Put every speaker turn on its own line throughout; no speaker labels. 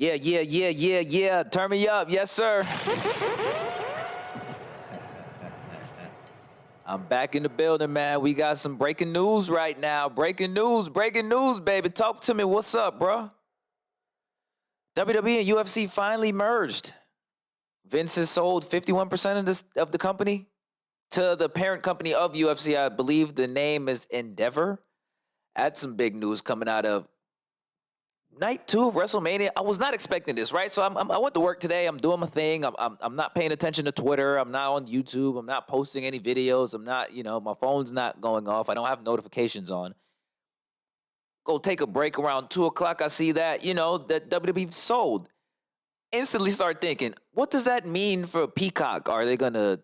Yeah. Turn me up. Yes, sir. I'm back in the building, man. We got some breaking news right now. Breaking news, baby. Talk to me. What's up, bro? WWE and UFC finally merged. Vince has sold 51% of the company to the parent company of UFC. I believe the name is Endeavor. That's some big news coming out of night 2 of WrestleMania. I was not expecting this, right? So I went to work today. I'm doing my thing. I'm not paying attention to Twitter. I'm not on YouTube. I'm not posting any videos. I'm not, my phone's not going off. I don't have notifications on. Go take a break around 2 o'clock. I see that, that WWE sold. Instantly start thinking, what does that mean for Peacock? Are they going to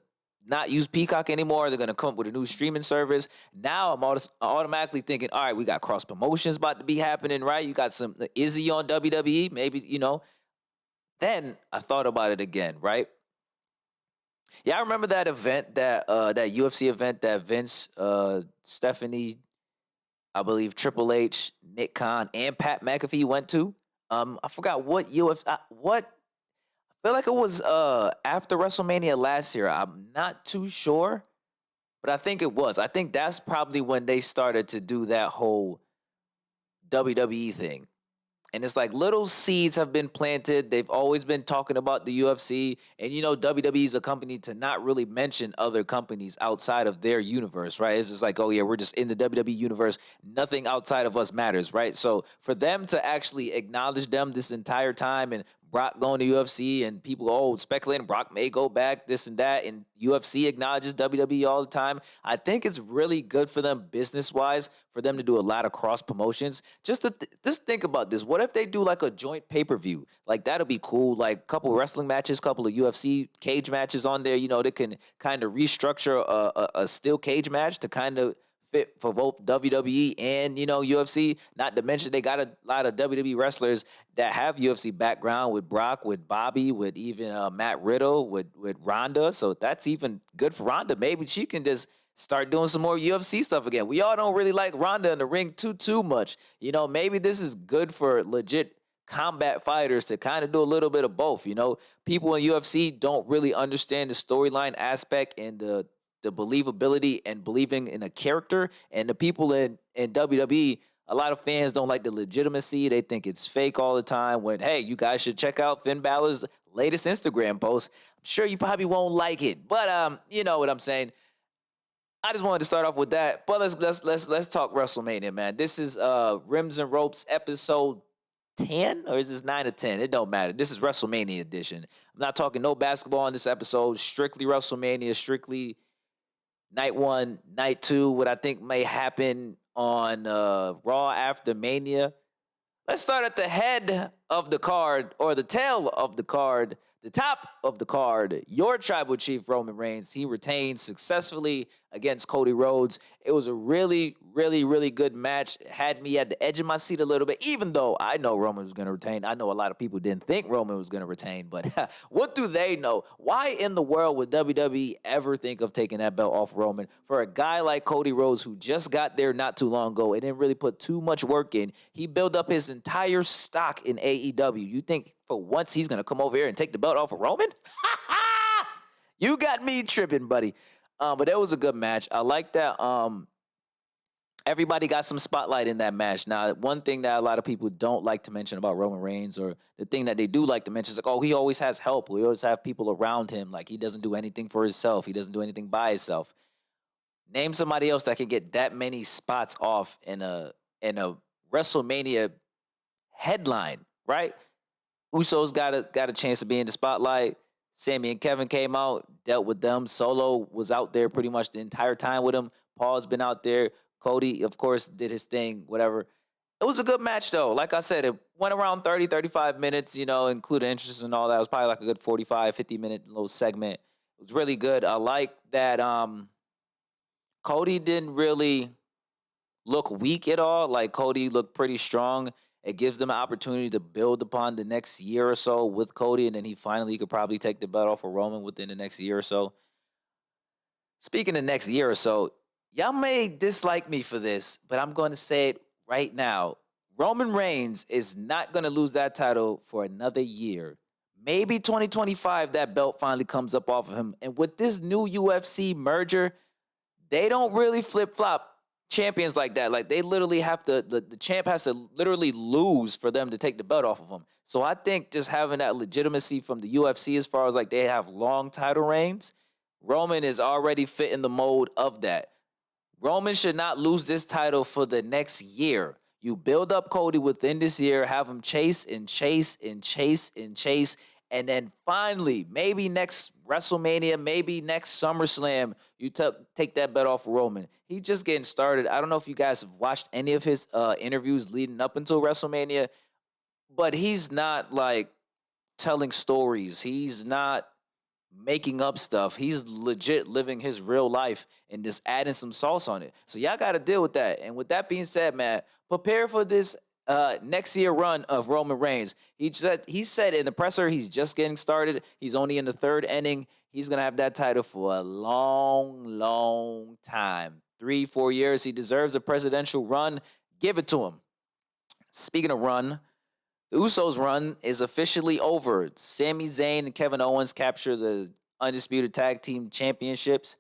not use Peacock anymore? Are they going to come up with a new streaming service? Now I'm automatically thinking, all right, we got cross promotions about to be happening, right? You got some Izzy on WWE, maybe, Then I thought about it again, right? Yeah, I remember that event, that UFC event that Vince, Stephanie, I believe Triple H, Nick Khan, and Pat McAfee went to. I forgot what I feel like it was after WrestleMania last year. I'm not too sure, but I think it was. I think that's probably when they started to do that whole WWE thing. And it's like little seeds have been planted. They've always been talking about the UFC. And WWE is a company to not really mention other companies outside of their universe, right? It's just like, oh yeah, we're just in the WWE universe. Nothing outside of us matters, right? So for them to actually acknowledge them this entire time, and Brock going to UFC, and people speculating Brock may go back, this and that, and UFC acknowledges WWE all the time. I think it's really good for them business wise, for them to do a lot of cross promotions. Just think about this. What if they do like a joint pay per view? Like that'll be cool. Like a couple wrestling matches, couple of UFC cage matches on there. They can kind of restructure a steel cage match to kind of fit for both WWE and UFC. Not to mention they got a lot of WWE wrestlers that have UFC background, with Brock, with Bobby, with even Matt Riddle, with Ronda. So that's even good for Ronda. Maybe she can just start doing some more UFC stuff again. We all don't really like Ronda in the ring too much. Maybe this is good for legit combat fighters to kind of do a little bit of both. People in UFC don't really understand the storyline aspect and the believability and believing in a character. And the people in WWE, a lot of fans don't like the legitimacy. They think it's fake all the time. When, hey, you guys should check out Finn Balor's latest Instagram post. I'm sure you probably won't like it, but you know what I'm saying. I just wanted to start off with that. But let's talk WrestleMania, man. This is Rims and Ropes episode 10, or is this 9 or 10? It don't matter. This is WrestleMania edition. I'm not talking no basketball in this episode. Strictly WrestleMania, strictly night 1, night 2, what I think may happen on Raw after Mania. Let's start at the head of the card, or the tail of the card, the top of the card. Your tribal chief, Roman Reigns, he retained successfully against Cody Rhodes. It was a really, really, really good match. It had me at the edge of my seat a little bit, even though I know Roman was going to retain. I know a lot of people didn't think Roman was going to retain, but what do they know? Why in the world would WWE ever think of taking that belt off Roman for a guy like Cody Rhodes, who just got there not too long ago and didn't really put too much work in? He built up his entire stock in AEW. You think for once he's going to come over here and take the belt off of Roman? You got me tripping, buddy. But that was a good match. I like that everybody got some spotlight in that match. Now, one thing that a lot of people don't like to mention about Roman Reigns, or the thing that they do like to mention, is like, oh, he always has help. We always have people around him. Like, he doesn't do anything for himself. He doesn't do anything by himself. Name somebody else that can get that many spots off in a WrestleMania headline, right? Usos got a chance to be in the spotlight. Sammy and Kevin came out, dealt with them. Solo was out there pretty much the entire time with him. Paul's been out there. Cody, of course, did his thing, whatever. It was a good match, though. Like I said, it went around 30, 35 minutes, including interest and all that. It was probably like a good 45, 50-minute little segment. It was really good. I like that Cody didn't really look weak at all. Like, Cody looked pretty strong. It gives them an opportunity to build upon the next year or so with Cody, and then he finally could probably take the belt off of Roman within the next year or so. Speaking of next year or so, y'all may dislike me for this, but I'm going to say it right now. Roman Reigns is not going to lose that title for another year. Maybe 2025, that belt finally comes up off of him. And with this new UFC merger, they don't really flip flop champions like that. Like they literally have to, the champ has to literally lose for them to take the belt off of him. So I think just having that legitimacy from the UFC as far as like they have long title reigns, Roman is already fitting the mold of that. Roman should not lose this title for the next year. You build up Cody within this year, have him chase and chase and chase and chase. And then finally, maybe next WrestleMania, maybe next SummerSlam, you take that bet off of Roman. He's just getting started. I don't know if you guys have watched any of his interviews leading up until WrestleMania, but he's not like telling stories. He's not making up stuff. He's legit living his real life and just adding some sauce on it. So y'all got to deal with that. And with that being said, man, prepare for this next year run of Roman Reigns. He said in the presser he's just getting started. He's only in the third inning. He's gonna have that title for a long, long time. 3-4 years. He deserves a presidential run. Give it to him. Speaking of run, the Usos' run is officially over. Sami Zayn and Kevin Owens capture the Undisputed Tag Team Championships.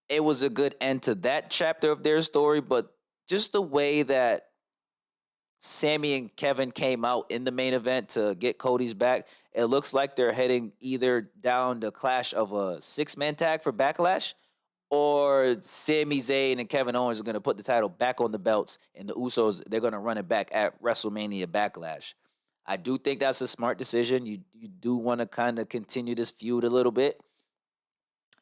It was a good end to that chapter of their story, but just the way that Sami and Kevin came out in the main event to get Cody's back, it looks like they're heading either down the clash of a six-man tag for Backlash, or Sami Zayn and Kevin Owens are going to put the title back on the belts, and the Usos, they're going to run it back at WrestleMania Backlash. I do think that's a smart decision. You do want to kind of continue this feud a little bit.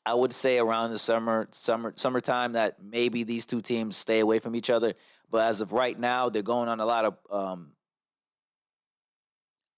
I would say around the summertime that maybe these two teams stay away from each other. But as of right now, they're going on a lot of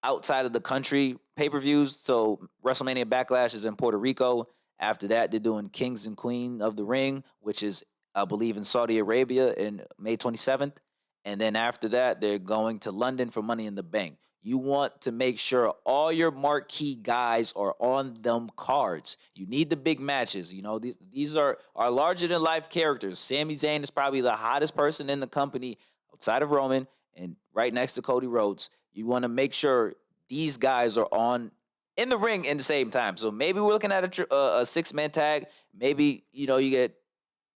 outside of the country pay-per-views. So WrestleMania Backlash is in Puerto Rico. After that, they're doing Kings and Queen of the Ring, which is, I believe, in Saudi Arabia in May 27th. And then after that, they're going to London for Money in the Bank. You want to make sure all your marquee guys are on them cards. You need the big matches. You know, these are larger than life characters. Sami Zayn is probably the hottest person in the company outside of Roman and right next to Cody Rhodes. You want to make sure these guys are on in the ring in the same time. So maybe we're looking at a six-man tag. Maybe, you know, you get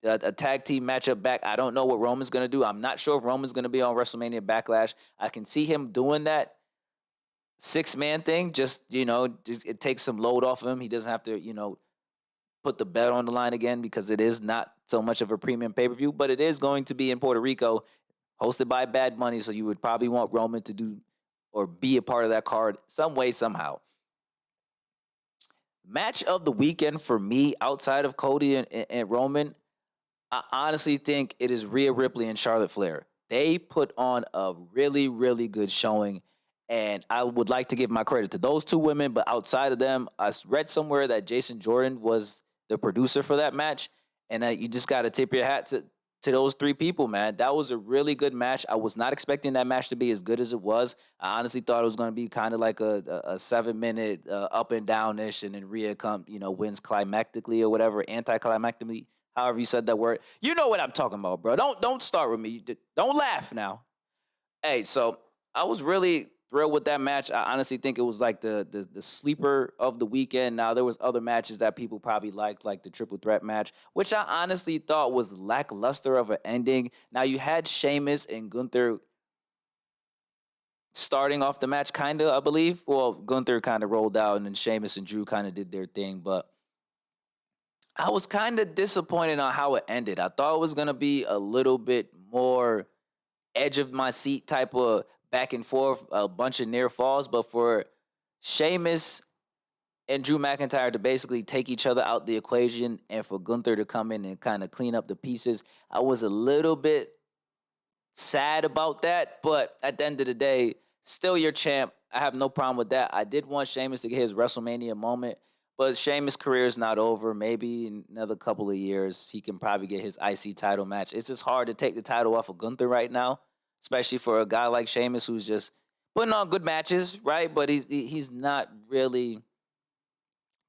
a tag team matchup back. I don't know what Roman's going to do. I'm not sure if Roman's going to be on WrestleMania Backlash. I can see him doing that six-man thing. Just, you know, it takes some load off of him. He doesn't have to, you know, put the bet on the line again because it is not so much of a premium pay-per-view, but it is going to be in Puerto Rico, hosted by Bad Bunny, so you would probably want Roman to do or be a part of that card some way, somehow. Match of the weekend for me, outside of Cody and Roman, I honestly think it is Rhea Ripley and Charlotte Flair. They put on a really, really good showing, and I would like to give my credit to those two women, but outside of them, I read somewhere that Jason Jordan was the producer for that match, and you just got to tip your hat to those three people, man. That was a really good match. I was not expecting that match to be as good as it was. I honestly thought it was going to be kind of like a 7-minute up and down-ish, and then Rhea wins climactically or whatever, anticlimactically, however you said that word. You know what I'm talking about, bro. Don't start with me. Don't laugh now. Hey, so I was really thrilled with that match. I honestly think it was like the sleeper of the weekend. Now, there was other matches that people probably liked, like the triple threat match, which I honestly thought was lackluster of an ending. Now, you had Sheamus and Gunther starting off the match, kind of, I believe. Well, Gunther kind of rolled out, and then Sheamus and Drew kind of did their thing, but I was kind of disappointed on how it ended. I thought it was going to be a little bit more edge of my seat type of back and forth, a bunch of near falls, but for Sheamus and Drew McIntyre to basically take each other out the equation and for Gunther to come in and kind of clean up the pieces, I was a little bit sad about that, but at the end of the day, still your champ. I have no problem with that. I did want Sheamus to get his WrestleMania moment, but Sheamus' career is not over. Maybe in another couple of years, he can probably get his IC title match. It's just hard to take the title off of Gunther right now, especially for a guy like Sheamus who's just putting on good matches, right? But he's not really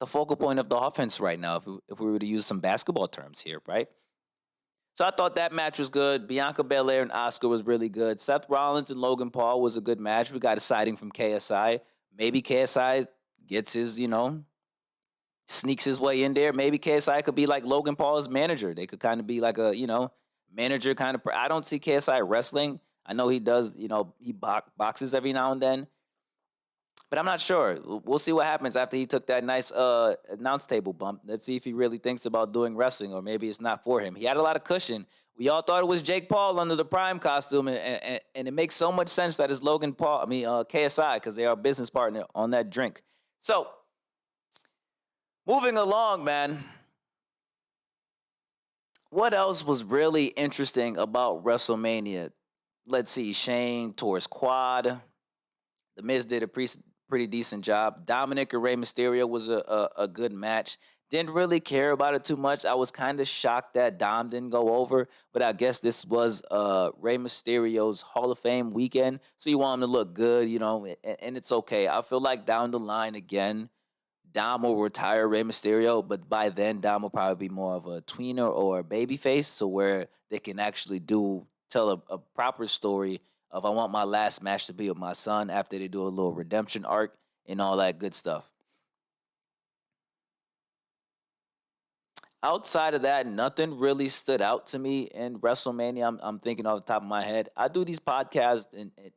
the focal point of the offense right now, if we were to use some basketball terms here, right? So I thought that match was good. Bianca Belair and Asuka was really good. Seth Rollins and Logan Paul was a good match. We got a sighting from KSI. Maybe KSI gets his, sneaks his way in there. Maybe KSI could be like Logan Paul's manager. They could kind of be like a, manager kind of. I don't see KSI wrestling. I know he does, he boxes every now and then. But I'm not sure. We'll see what happens after he took that nice announce table bump. Let's see if he really thinks about doing wrestling, or maybe it's not for him. He had a lot of cushion. We all thought it was Jake Paul under the Prime costume, and it makes so much sense that it's Logan Paul. KSI, because they are a business partner on that drink. So, moving along, man. What else was really interesting about WrestleMania? Let's see. Shane tore his quad. The Miz did a pretty decent job. Dominic and Rey Mysterio was a good match. Didn't really care about it too much. I was kind of shocked that Dom didn't go over, but I guess this was Rey Mysterio's Hall of Fame weekend, so you want him to look good, and it's okay. I feel like down the line again, Dom will retire Rey Mysterio, but by then Dom will probably be more of a tweener or a babyface, so where they can actually tell a proper story of I want my last match to be with my son after they do a little redemption arc and all that good stuff. Outside of that, nothing really stood out to me in WrestleMania. I'm thinking off the top of my head. I do these podcasts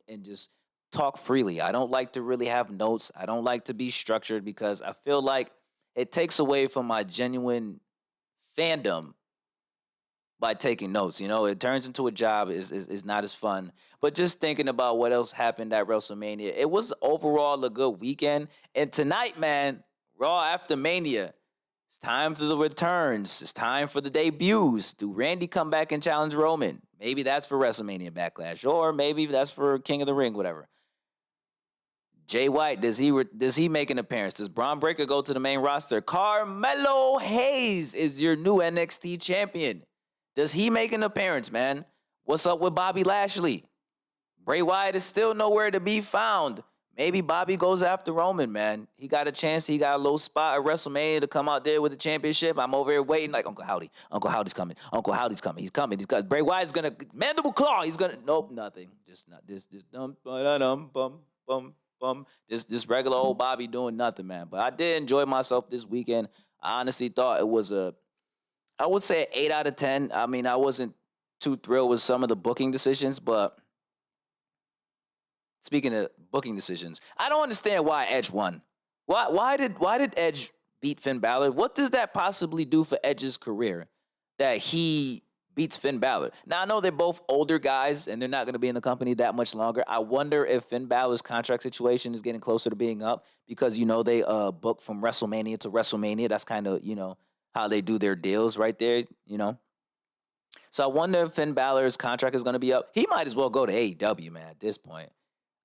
and just talk freely. I don't like to really have notes. I don't like to be structured because I feel like it takes away from my genuine fandom by taking notes. It turns into a job. Is not as fun. But just thinking about what else happened at WrestleMania, it was overall a good weekend. And tonight, man, Raw after Mania, it's time for the returns. It's time for the debuts. Do Randy come back and challenge Roman? Maybe that's for WrestleMania Backlash, or maybe that's for King of the Ring, whatever. Jay White, does he make an appearance? Does Braun Breaker go to the main roster? Carmelo Hayes is your new NXT champion. Does he make an appearance, man? What's up with Bobby Lashley? Bray Wyatt is still nowhere to be found. Maybe Bobby goes after Roman, man. He got a chance. He got a little spot at WrestleMania to come out there with the championship. I'm over here waiting like, Uncle Howdy. Uncle Howdy's coming. Uncle Howdy's coming. He's coming. Bray Wyatt's going to, mandible claw. He's going to, nope, nothing. Just not this, bum, bum, bum. This regular old Bobby doing nothing, man. But I did enjoy myself this weekend. I honestly thought it was I would say 8 out of 10. I mean, I wasn't too thrilled with some of the booking decisions, but speaking of booking decisions, I don't understand why Edge won. Why did Edge beat Finn Balor? What does that possibly do for Edge's career that he beats Finn Balor? Now, I know they're both older guys and they're not going to be in the company that much longer. I wonder if Finn Balor's contract situation is getting closer to being up because, they book from WrestleMania to WrestleMania. That's kind of, how they do their deals right there, So I wonder if Finn Balor's contract is going to be up. He might as well go to AEW, man, at this point.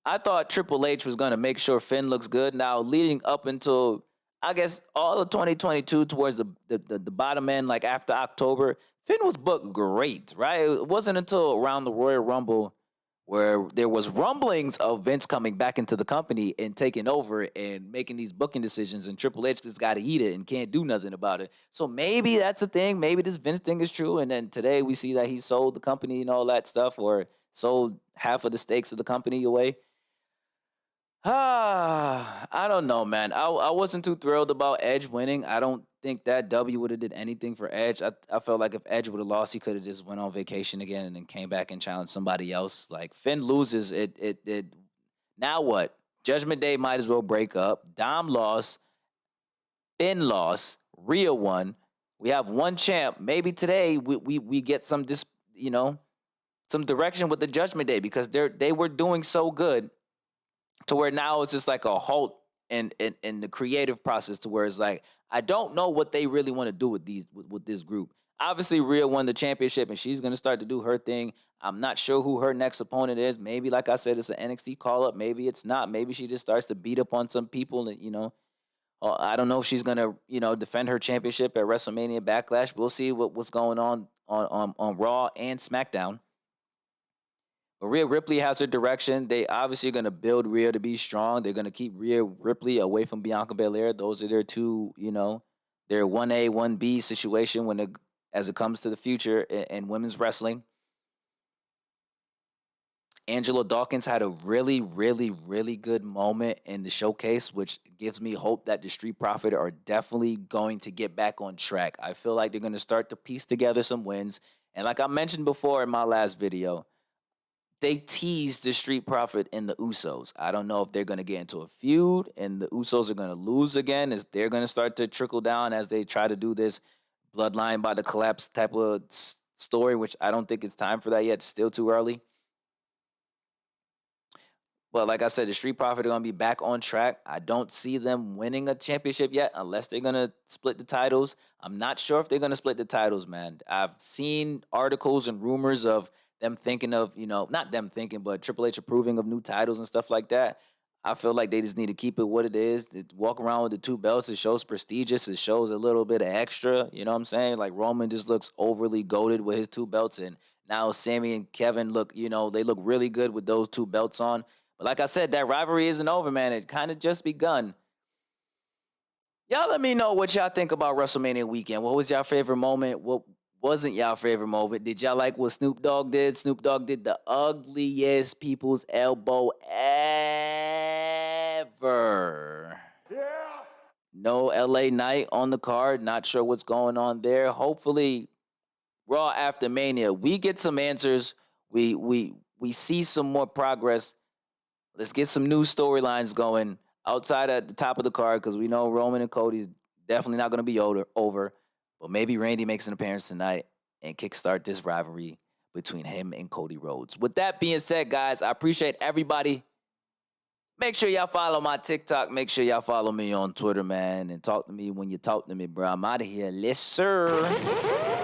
I thought Triple H was going to make sure Finn looks good. Now, leading up until, I guess, all of 2022 towards the bottom end, like after October, Finn was booked great, right? It wasn't until around the Royal Rumble where there was rumblings of Vince coming back into the company and taking over and making these booking decisions, and Triple H just got to eat it and can't do nothing about it. So maybe that's a thing. Maybe this Vince thing is true, and then today we see that he sold the company and all that stuff, or sold half of the stakes of the company away. I don't know, man. I wasn't too thrilled about Edge winning. I don't think that W would have did anything for Edge. I felt like if Edge would have lost, he could have just went on vacation again and then came back and challenged somebody else. Like Finn loses, it now what? Judgment Day might as well break up. Dom lost, Finn lost, Rhea won. We have one champ. Maybe today we get some some direction with the Judgment Day because they were doing so good. To where now it's just like a halt in the creative process to where it's like, I don't know what they really want to do with this group. Obviously, Rhea won the championship and she's going to start to do her thing. I'm not sure who her next opponent is. Maybe, like I said, it's an NXT call-up. Maybe it's not. Maybe she just starts to beat up on some people and, I don't know if she's going to, defend her championship at WrestleMania Backlash. We'll see what's going on Raw and SmackDown. But Rhea Ripley has her direction. They obviously are going to build Rhea to be strong. They're going to keep Rhea Ripley away from Bianca Belair. Those are their two, their 1A, 1B situation when as it comes to the future in women's wrestling. Angelo Dawkins had a really, really, really good moment in the showcase, which gives me hope that the Street Profit are definitely going to get back on track. I feel like they're going to start to piece together some wins. And like I mentioned before in my last video, they teased the Street Profit and the Usos. I don't know if they're going to get into a feud and the Usos are going to lose again. Is they're going to start to trickle down as they try to do this bloodline by the collapse type of story, which I don't think it's time for that yet. It's still too early. But like I said, the Street Profit are going to be back on track. I don't see them winning a championship yet unless they're going to split the titles. I'm not sure if they're going to split the titles, man. I've seen articles and rumors of them thinking of, not them thinking, but Triple H approving of new titles and stuff like that. I feel like they just need to keep it what it is. They walk around with the two belts. It shows prestigious. It shows a little bit of extra. You know what I'm saying? Like Roman just looks overly goated with his two belts. And now Sammy and Kevin look, they look really good with those two belts on. But like I said, that rivalry isn't over, man. It kind of just begun. Y'all let me know what y'all think about WrestleMania weekend. What was y'all favorite moment? What wasn't y'all favorite moment? Did y'all like what Snoop Dogg did? Snoop Dogg did the ugliest people's elbow ever.
Yeah.
No LA Knight on the card. Not sure what's going on there. Hopefully, Raw after Mania, we get some answers. We see some more progress. Let's get some new storylines going outside at the top of the card because we know Roman and Cody's definitely not going to be over. But maybe Randy makes an appearance tonight and kickstart this rivalry between him and Cody Rhodes. With that being said, guys, I appreciate everybody. Make sure y'all follow my TikTok. Make sure y'all follow me on Twitter, man. And talk to me when you talk to me, bro. I'm out of here. Yes, sir.